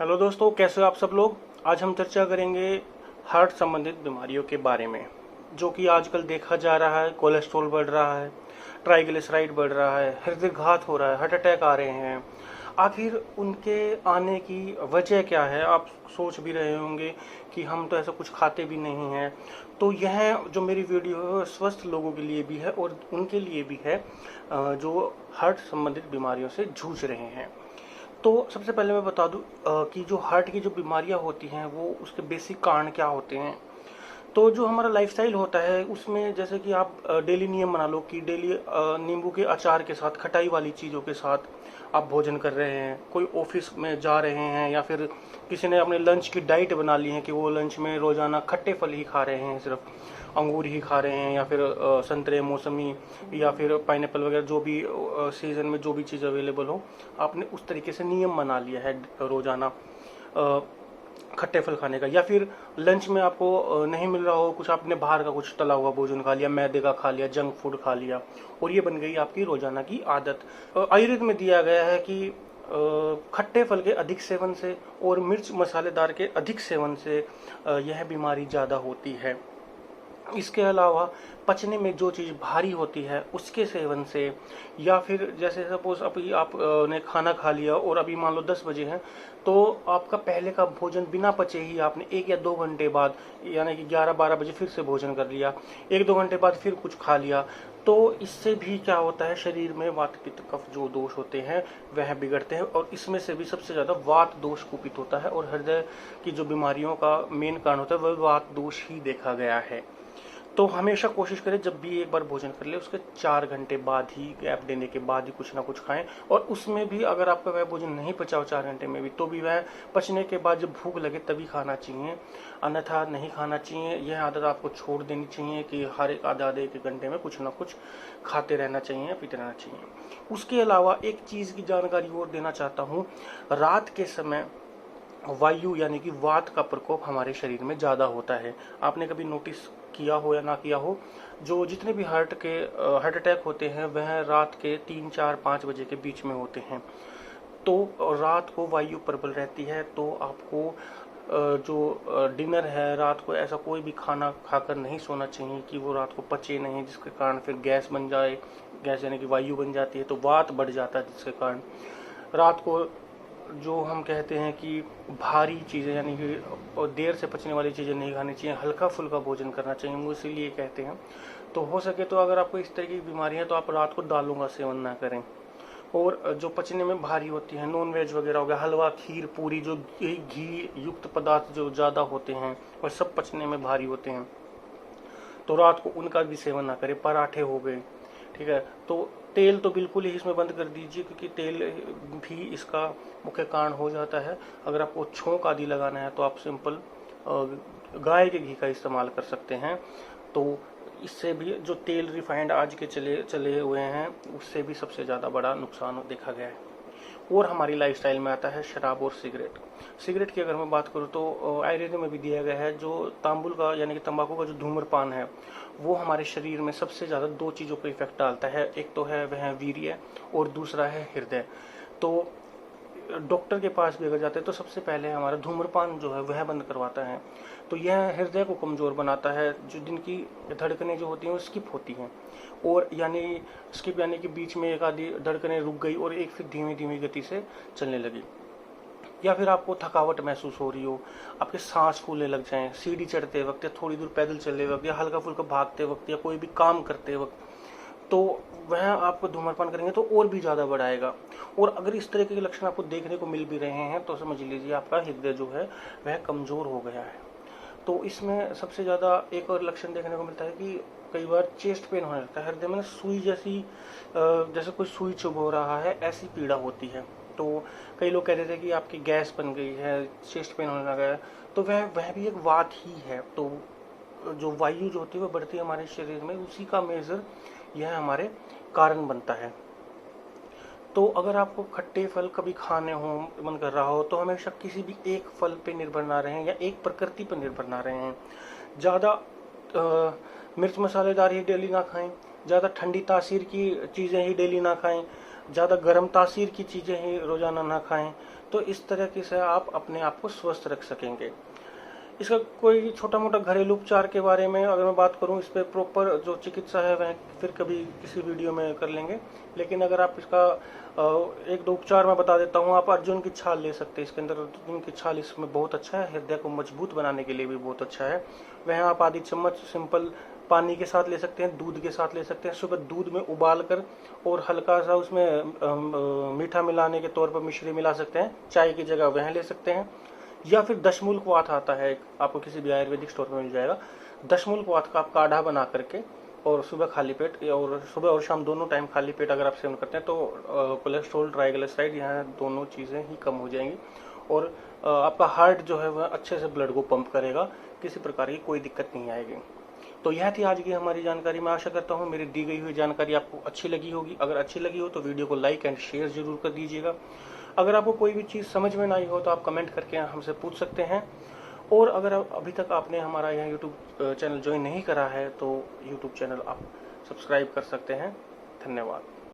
Hello दोस्तों, कैसे हो आप सब लोग। आज हम चर्चा करेंगे हार्ट संबंधित बीमारियों के बारे में, जो कि आजकल देखा जा रहा है। कोलेस्ट्रॉल बढ़ रहा है, ट्राइग्लिसराइड बढ़ रहा है, हृदय घात हो रहा है, हार्ट अटैक आ रहे हैं। आखिर उनके आने की वजह क्या है? आप सोच भी रहे होंगे कि हम तो ऐसा कुछ खाते भी नहीं हैं। तो यह जो मेरी वीडियो है स्वस्थ लोगों के लिए भी है और उनके लिए भी है जो हार्ट संबंधित बीमारियों से जूझ रहे हैं। तो सबसे पहले मैं बता दूं कि जो हार्ट की जो बीमारियां होती हैं वो उसके बेसिक कारण क्या होते हैं। तो जो हमारा लाइफस्टाइल होता है उसमें जैसे कि आप डेली नियम बना लो कि डेली नींबू के अचार के साथ, खटाई वाली चीज़ों के साथ आप भोजन कर रहे हैं। कोई ऑफिस में जा रहे हैं या फिर किसी ने अपने लंच की डाइट बना ली है कि वो लंच में रोज़ाना खट्टे फल ही खा रहे हैं, सिर्फ अंगूर ही खा रहे हैं या फिर संतरे, मौसमी या फिर पाइनएप्पल वगैरह, जो भी सीजन में जो भी चीज़ अवेलेबल हो, आपने उस तरीके से नियम बना लिया है रोज़ाना खट्टे फल खाने का। या फिर लंच में आपको नहीं मिल रहा हो कुछ, आपने बाहर का कुछ तला हुआ भोजन खा लिया, मैदे का खा लिया, जंक फूड खा लिया, और ये बन गई आपकी रोजाना की आदत। आयुर्वेद में दिया गया है कि खट्टे फल के अधिक सेवन से और मिर्च मसालेदार के अधिक सेवन से यह बीमारी ज़्यादा होती है। इसके अलावा पचने में जो चीज़ भारी होती है उसके सेवन से, या फिर जैसे सपोज अभी आप ने खाना खा लिया और अभी मान लो 10 बजे हैं, तो आपका पहले का भोजन बिना पचे ही आपने 1 या 2 घंटे बाद, यानी कि 11-12 बजे फिर से भोजन कर लिया, 1-2 घंटे बाद फिर कुछ खा लिया, तो इससे भी क्या होता है, शरीर में वात पित्त कफ जो दोष होते हैं वह बिगड़ते हैं। और इसमें से भी सबसे ज़्यादा वात दोष कुपित होता है, और हृदय की जो बीमारियों का मेन कारण होता है वह वात दोष ही देखा गया है। तो हमेशा कोशिश करें जब भी एक बार भोजन कर ले उसके 4 घंटे बाद ही, गैप देने के बाद ही कुछ ना कुछ खाएं। और उसमें भी अगर आपका वह भोजन नहीं पचा हो 4 घंटे में भी, तो भी वह पचने के बाद जब भूख लगे तभी खाना चाहिए, अन्यथा नहीं खाना चाहिए। यह आदत आपको छोड़ देनी चाहिए कि हर एक आधे 1 घंटे में कुछ ना कुछ खाते रहना चाहिए, पीते रहना चाहिए। उसके अलावा एक चीज़ की जानकारी और देना चाहता हूँ। रात के समय वायु यानी कि वात का प्रकोप हमारे शरीर में ज़्यादा होता है। आपने कभी नोटिस किया हो या ना किया हो, जो जितने भी हार्ट अटैक होते हैं वह रात के 3-4-5 बजे के बीच में होते हैं। तो रात को वायु प्रबल रहती है, तो आपको जो डिनर है रात को ऐसा कोई भी खाना खाकर नहीं सोना चाहिए कि वो रात को पचे नहीं, जिसके कारण फिर गैस बन जाए। गैस यानी कि वायु बन जाती है तो वात बढ़ जाता है, जिसके कारण रात को जो हम कहते हैं कि भारी चीज़ें यानी कि देर से पचने वाली चीज़ें नहीं खानी चाहिए, हल्का फुल्का भोजन करना चाहिए, वो इसीलिए कहते हैं। तो हो सके तो अगर आपको इस तरह की बीमारी है तो आप रात को दालों का सेवन ना करें। और जो पचने में भारी होती है, नॉन वेज वगैरह हो गया, हलवा, खीर, पूरी, जो घी युक्त पदार्थ जो ज़्यादा होते हैं वह सब पचने में भारी होते हैं, तो रात को उनका भी सेवन ना करें। पराठे हो गए, ठीक है। तो तेल तो बिल्कुल ही इसमें बंद कर दीजिए, क्योंकि तेल भी इसका मुख्य कारण हो जाता है। अगर आपको छोंक आदि लगाना है तो आप सिंपल गाय के घी का इस्तेमाल कर सकते हैं। तो इससे भी जो तेल रिफाइंड आज के चले हुए हैं उससे भी सबसे ज़्यादा बड़ा नुकसान देखा गया है। और हमारी लाइफस्टाइल में आता है शराब और सिगरेट। सिगरेट की अगर मैं बात करूँ तो आयुर्वेद में भी दिया गया है, जो तांबुल का यानी कि तंबाकू का जो धूम्रपान है वो हमारे शरीर में सबसे ज़्यादा 2 चीज़ों पर इफेक्ट डालता है। एक तो है वह वीर्य और दूसरा है हृदय। तो डॉक्टर के पास भी अगर जाते हैं तो सबसे पहले हमारा धूम्रपान जो है वह बंद करवाता है। तो यह हृदय को कमज़ोर बनाता है, जो दिन की धड़कनें जो होती हैं वो स्किप होती हैं, और यानी स्किप यानी कि बीच में एक आधी धड़कनें रुक गई और एक फिर धीमी धीमी गति से चलने लगी। या फिर आपको थकावट महसूस हो रही हो, आपके सांस फूलने लग जाएं सीढ़ी चढ़ते वक्त, या थोड़ी दूर पैदल चलते वक्त, या हल्का फुल्का भागते वक्त, या कोई भी काम करते वक्त, तो वह आपको धूम्रपान करेंगे तो और भी ज़्यादा बढ़ाएगा। और अगर इस तरह के लक्षण आपको देखने को मिल भी रहे हैं तो समझ लीजिए आपका हृदय जो है वह कमज़ोर हो गया है। तो इसमें सबसे ज़्यादा एक और लक्षण देखने को मिलता है कि कई बार चेस्ट पेन होने लगता है, हृदय में सुई जैसी, जैसे कोई सुई चुभ हो रहा है ऐसी पीड़ा होती है। तो कई लोग कहते थे कि आपकी गैस बन गई है, चेस्ट पेन होने लगा है, तो वह भी एक वात ही है। तो जो वायु जो होती है वह बढ़ती है हमारे शरीर में, उसी का मेजर यह हमारे कारण बनता है। तो अगर आपको खट्टे फल कभी खाने हो, मन कर रहा हो, तो हमेशा किसी भी एक फल पे निर्भर ना रहें या एक प्रकृति पर निर्भर ना रहें। ज़्यादा मिर्च मसालेदार ही डेली ना खाएं, ज़्यादा ठंडी तासीर की चीज़ें ही डेली ना खाएं, ज़्यादा गर्म तासीर की चीज़ें ही रोज़ाना ना खाएं। तो इस तरीके से आप अपने आप को स्वस्थ रख सकेंगे। इसका कोई छोटा मोटा घरेलू उपचार के बारे में अगर मैं बात करूं, इस पर प्रॉपर जो चिकित्सा है वह फिर कभी किसी वीडियो में कर लेंगे। लेकिन अगर आप इसका एक दो उपचार मैं बता देता हूं। आप अर्जुन की छाल ले सकते हैं। इसके अंदर अर्जुन की छाल इसमें बहुत अच्छा है, हृदय को मजबूत बनाने के लिए भी बहुत अच्छा है। वह आप आधी चम्मच सिंपल पानी के साथ ले सकते हैं, दूध के साथ ले सकते हैं। सुबह दूध में उबाल कर और हल्का सा उसमें मीठा मिलाने के तौर पर मिश्री मिला सकते हैं, चाय की जगह वह ले सकते हैं। या फिर दशमूल क्वाथ आता है, आपको किसी भी आयुर्वेदिक स्टोर में मिल जाएगा। दशमूल क्वाथ का आप काढ़ा बना करके और सुबह खाली पेट और सुबह और शाम दोनों टाइम खाली पेट अगर आप सेवन करते हैं तो कोलेस्ट्रॉल, ट्राइग्लिसराइड यहाँ दोनों चीज़ें ही कम हो जाएंगी और आपका हार्ट जो है वह अच्छे से ब्लड को पंप करेगा, किसी प्रकार की कोई दिक्कत नहीं आएगी। तो यह थी आज की हमारी जानकारी। मैं आशा करता हूँ मेरी दी गई हुई जानकारी आपको अच्छी लगी होगी। अगर अच्छी लगी हो तो वीडियो को लाइक एंड शेयर जरूर कर दीजिएगा। अगर आपको कोई भी चीज़ समझ में ना आई हो तो आप कमेंट करके हमसे पूछ सकते हैं। और अगर अभी तक आपने हमारा यह यूट्यूब चैनल ज्वाइन नहीं करा है तो यूट्यूब चैनल आप सब्सक्राइब कर सकते हैं। धन्यवाद।